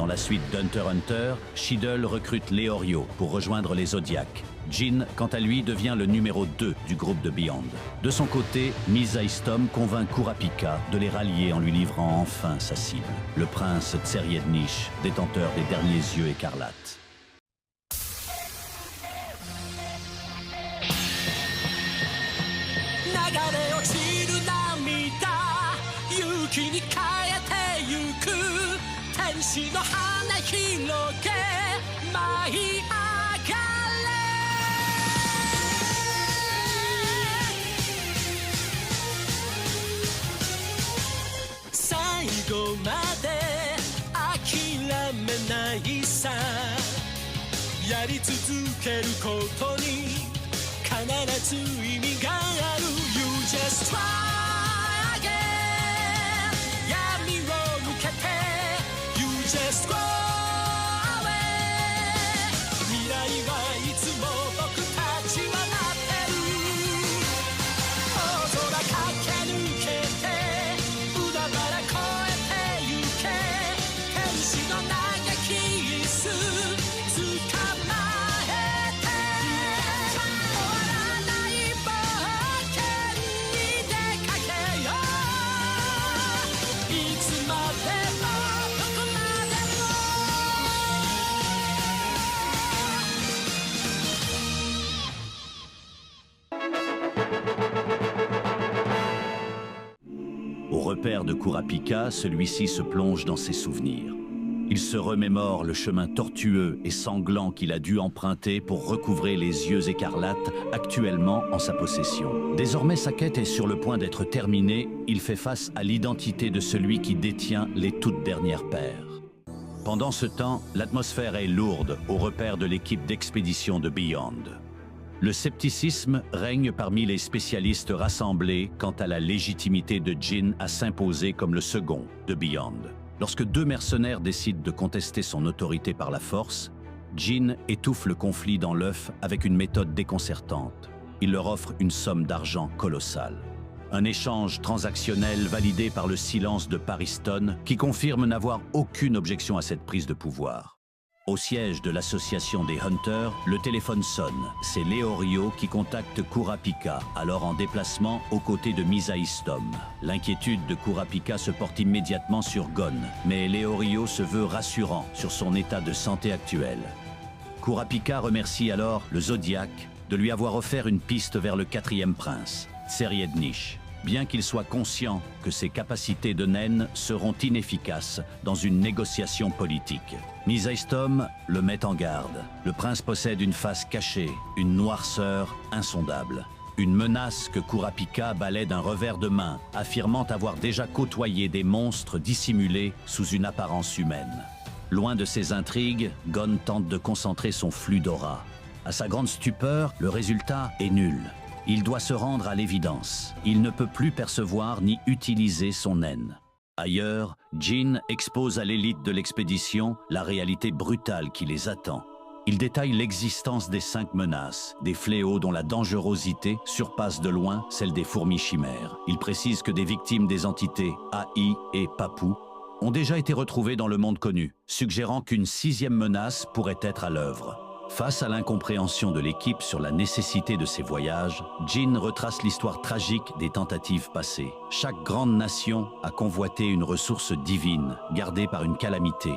Dans la suite d'Hunter x Hunter, Cheadle recrute Leorio pour rejoindre les Zodiacs. Jin, quant à lui, devient le numéro 2 du groupe de Beyond. De son côté, Misaistom convainc Kurapika de les rallier en lui livrant enfin sa cible, le prince Tseriednish, détenteur des derniers yeux écarlates. You just try again. You just go away. 未来はいつも僕たちは待ってる。大空駆け抜けて海原越えてゆけ。天使の嘆きす捕まえて終わらない冒険に出かけよう。いつまでもどこまでも。Au repère de Kurapika, celui-ci se plonge dans ses souvenirs. Il se remémore le chemin tortueux et sanglant qu'il a dû emprunter pour recouvrer les yeux écarlates actuellement en sa possession. Désormais, sa quête est sur le point d'être terminée. Il fait face à l'identité de celui qui détient les toutes dernières paires. Pendant ce temps, l'atmosphère est lourde au repère de l'équipe d'expédition de Beyond. Le scepticisme règne parmi les spécialistes rassemblés quant à la légitimité de Jin à s'imposer comme le second de Beyond. Lorsque deux mercenaires décident de contester son autorité par la force, Jin étouffe le conflit dans l'œuf avec une méthode déconcertante. Il leur offre une somme d'argent colossale. Un échange transactionnel validé par le silence de Pariston qui confirme n'avoir aucune objection à cette prise de pouvoir. Au siège de l'association des Hunters, le téléphone sonne. C'est Leorio qui contacte Kurapika, alors en déplacement aux côtés de Misaistom. L'inquiétude de Kurapika se porte immédiatement sur Gon, mais Leorio se veut rassurant sur son état de santé actuel. Kurapika remercie alors le Zodiac de lui avoir offert une piste vers le 4e prince, Tseriednish, bien qu'il soit conscient que ses capacités de naine seront inefficaces dans une négociation politique. Misaistom le met en garde. Le prince possède une face cachée, une noirceur insondable. Une menace que Kurapika balaie d'un revers de main, affirmant avoir déjà côtoyé des monstres dissimulés sous une apparence humaine. Loin de ces intrigues, Gon tente de concentrer son flux d'aura. À sa grande stupeur, le résultat est nul. Il doit se rendre à l'évidence. Il ne peut plus percevoir ni utiliser son haine. Ailleurs, Jin expose à l'élite de l'expédition la réalité brutale qui les attend. Il détaille l'existence des 5 menaces, des fléaux dont la dangerosité surpasse de loin celle des fourmis chimères. Il précise que des victimes des entités AI et Papou ont déjà été retrouvées dans le monde connu, suggérant qu'une 6e menace pourrait être à l'œuvre. Face à l'incompréhension de l'équipe sur la nécessité de ces voyages, Jin retrace l'histoire tragique des tentatives passées. Chaque grande nation a convoité une ressource divine, gardée par une calamité.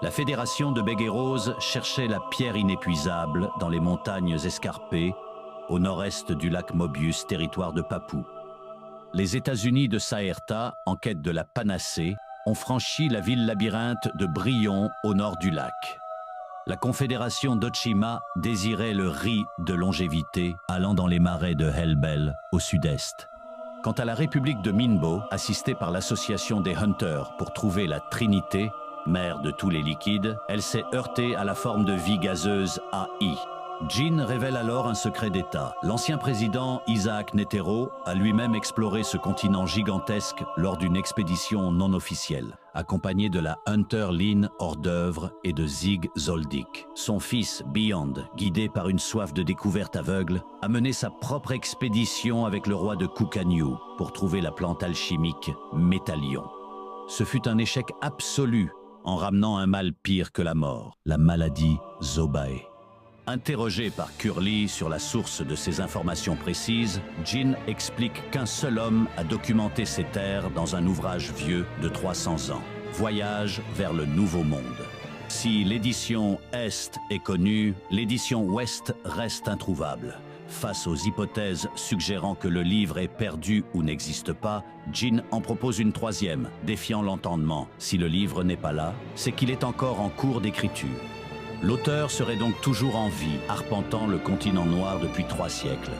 La fédération de Begueros cherchait la pierre inépuisable dans les montagnes escarpées, au nord-est du lac Mobius, territoire de Papou. Les États-Unis de Saerta, en quête de la panacée, ont franchi la ville labyrinthe de Brion au nord du lac. La confédération d'Ochima désirait le riz de longévité allant dans les marais de Hellbell au sud-est. Quant à la République de Minbo, assistée par l'association des Hunters pour trouver la Trinité, mère de tous les liquides, elle s'est heurtée à la forme de vie gazeuse AI. Jin révèle alors un secret d'État. L'ancien président Isaac Netero a lui-même exploré ce continent gigantesque lors d'une expédition non officielle, accompagné de la Hunter Line hors d'œuvre et de Zig Zoldyck. Son fils Beyond, guidé par une soif de découverte aveugle, a mené sa propre expédition avec le roi de Kukanyu pour trouver la plante alchimique Métallion. Ce fut un échec absolu en ramenant un mal pire que la mort, la maladie Zobae. Interrogé par Curly sur la source de ces informations précises, Jin explique qu'un seul homme a documenté ces terres dans un ouvrage vieux de 300 ans. Voyage vers le Nouveau Monde. Si l'édition Est est connue, l'édition Ouest reste introuvable. Face aux hypothèses suggérant que le livre est perdu ou n'existe pas, Jin en propose une troisième, défiant l'entendement. Si le livre n'est pas là, c'est qu'il est encore en cours d'écriture. L'auteur serait donc toujours en vie, arpentant le continent noir depuis 3 siècles.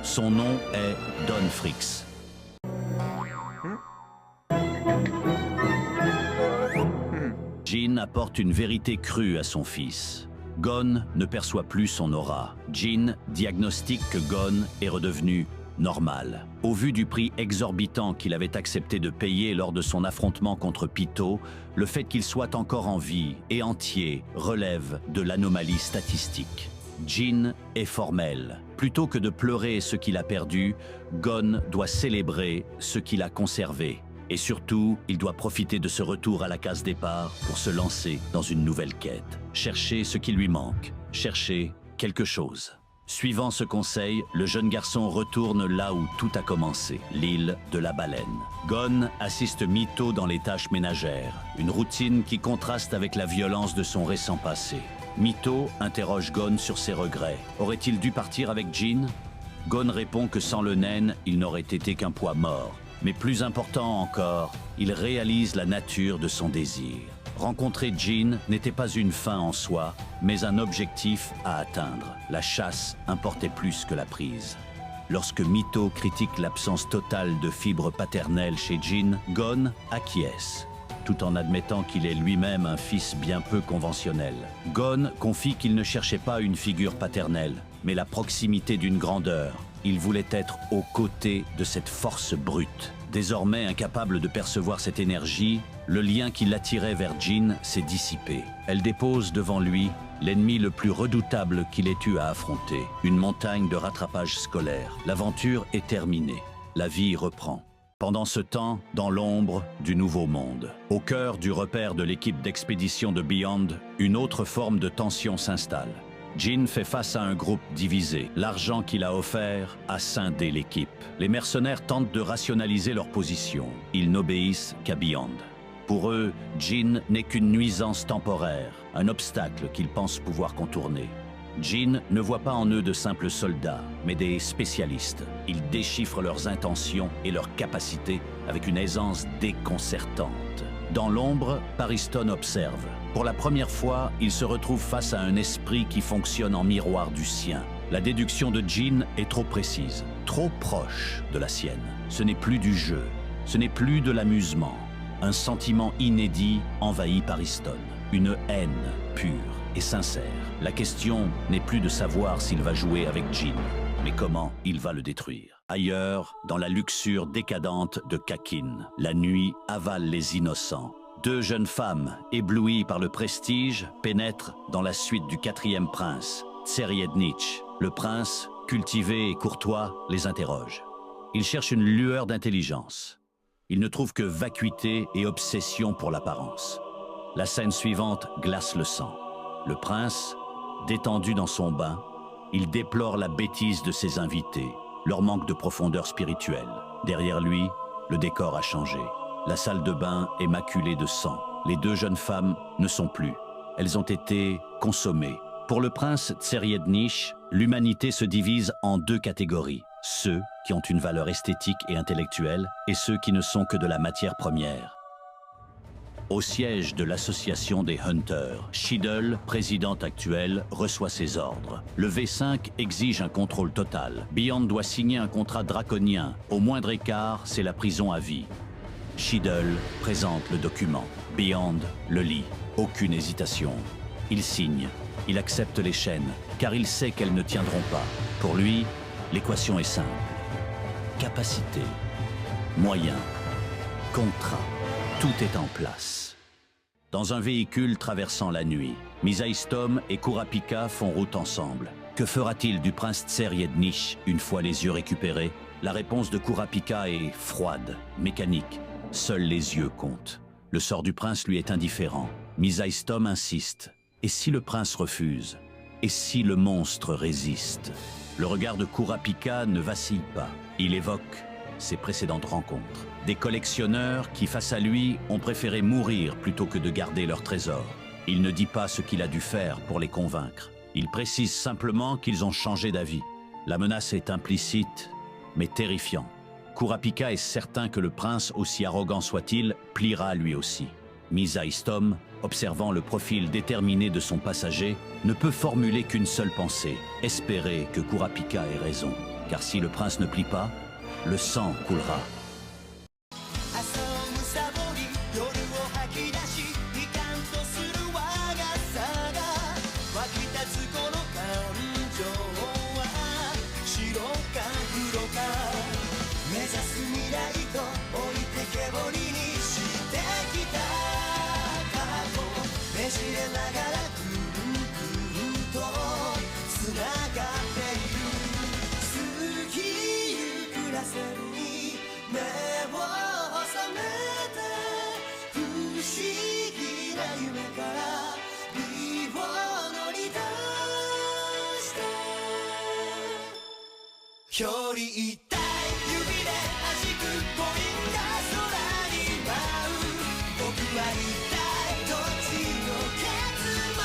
Son nom est Don Fricks. Jin apporte une vérité crue à son fils. Gon ne perçoit plus son aura. Jin diagnostique que Gon est redevenu normal. Au vu du prix exorbitant qu'il avait accepté de payer lors de son affrontement contre Pitou, le fait qu'il soit encore en vie et entier relève de l'anomalie statistique. Jin est formel. Plutôt que de pleurer ce qu'il a perdu, Gon doit célébrer ce qu'il a conservé. Et surtout, il doit profiter de ce retour à la case départ pour se lancer dans une nouvelle quête. Chercher ce qui lui manque, chercher quelque chose. Suivant ce conseil, le jeune garçon retourne là où tout a commencé, l'île de la baleine. Gon assiste Mito dans les tâches ménagères, une routine qui contraste avec la violence de son récent passé. Mito interroge Gon sur ses regrets. Aurait-il dû partir avec Jin? Gon répond que sans le naine, il n'aurait été qu'un poids mort. Mais plus important encore, il réalise la nature de son désir. Rencontrer Jin n'était pas une fin en soi, mais un objectif à atteindre. La chasse importait plus que la prise. Lorsque Mito critique l'absence totale de fibres paternelles chez Jin, Gon acquiesce, tout en admettant qu'il est lui-même un fils bien peu conventionnel. Gon confie qu'il ne cherchait pas une figure paternelle, mais la proximité d'une grandeur. Il voulait être aux côtés de cette force brute. Désormais incapable de percevoir cette énergie, le lien qui l'attirait vers Jin s'est dissipé. Elle dépose devant lui l'ennemi le plus redoutable qu'il ait eu à affronter, une montagne de rattrapage scolaire. L'aventure est terminée. La vie reprend. Pendant ce temps, dans l'ombre du Nouveau Monde, au cœur du repère de l'équipe d'expédition de Beyond, une autre forme de tension s'installe. Jin fait face à un groupe divisé. L'argent qu'il a offert a scindé l'équipe. Les mercenaires tentent de rationaliser leur position. Ils n'obéissent qu'à Beyond. Pour eux, Jin n'est qu'une nuisance temporaire, un obstacle qu'ils pensent pouvoir contourner. Jin ne voit pas en eux de simples soldats, mais des spécialistes. Ils déchiffrent leurs intentions et leurs capacités avec une aisance déconcertante. Dans l'ombre, Pariston observe. Pour la première fois, il se retrouve face à un esprit qui fonctionne en miroir du sien. La déduction de Jin est trop précise, trop proche de la sienne. Ce n'est plus du jeu, ce n'est plus de l'amusement. Un sentiment inédit envahit Pariston, une haine pure et sincère. La question n'est plus de savoir s'il va jouer avec Jin, mais comment il va le détruire. Ailleurs, dans la luxure décadente de Kakin, la nuit avale les innocents. 2 jeunes femmes, éblouies par le prestige, pénètrent dans la suite du 4e prince, Tseriednich. Le prince, cultivé et courtois, les interroge. Il cherche une lueur d'intelligence. Il ne trouve que vacuité et obsession pour l'apparence. La scène suivante glace le sang. Le prince, détendu dans son bain, il déplore la bêtise de ses invités, leur manque de profondeur spirituelle. Derrière lui, le décor a changé. La salle de bain est maculée de sang. Les 2 jeunes femmes ne sont plus. Elles ont été consommées. Pour le prince Tseriednich, l'humanité se divise en 2 catégories. Ceux qui ont une valeur esthétique et intellectuelle et ceux qui ne sont que de la matière première. Au siège de l'association des Hunters, Shiddle, présidente actuelle, reçoit ses ordres. Le V5 exige un contrôle total. Beyond doit signer un contrat draconien. Au moindre écart, c'est la prison à vie. Shiddle présente le document. Beyond le lit. Aucune hésitation. Il signe. Il accepte les chaînes, car il sait qu'elles ne tiendront pas. Pour lui, l'équation est simple. Capacité, moyens, contrat. Tout est en place. Dans un véhicule traversant la nuit, Misaistom et Kurapika font route ensemble. Que fera-t-il du prince Tseriednich une fois les yeux récupérés? La réponse de Kurapika est froide, mécanique. Seuls les yeux comptent. Le sort du prince lui est indifférent. Misaistom insiste. Et si le prince refuse? Et si le monstre résiste? Le regard de Kurapika ne vacille pas. Il évoque ses précédentes rencontres. Des collectionneurs qui, face à lui, ont préféré mourir plutôt que de garder leur trésor. Il ne dit pas ce qu'il a dû faire pour les convaincre. Il précise simplement qu'ils ont changé d'avis. La menace est implicite, mais terrifiante. Kurapika est certain que le prince, aussi arrogant soit-il, pliera lui aussi. Misaistom, observant le profil déterminé de son passager, ne peut formuler qu'une seule pensée, espérer que Kurapika ait raison. Car si le prince ne plie pas, le sang coulera. 朝をむさぼり夜を吐き出し悲観とする我がさが湧き立つこの感情は白か黒か目指す未来と置いてけぼりにしてきた過去ねじれながらぐるぐるとつながっている過ぎゆくらせに目を覚めて不思議な夢から身を乗り出して距離一体指で弾くポインが空に舞う僕は一体どっちの結末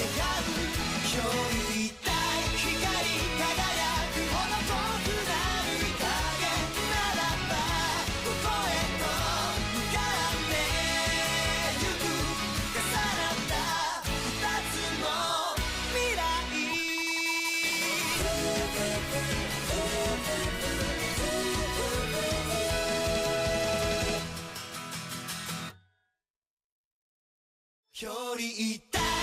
願う距離一体光り輝くほど遠くなる影ならばどこへと向かってゆく重なった二つの未来距離一体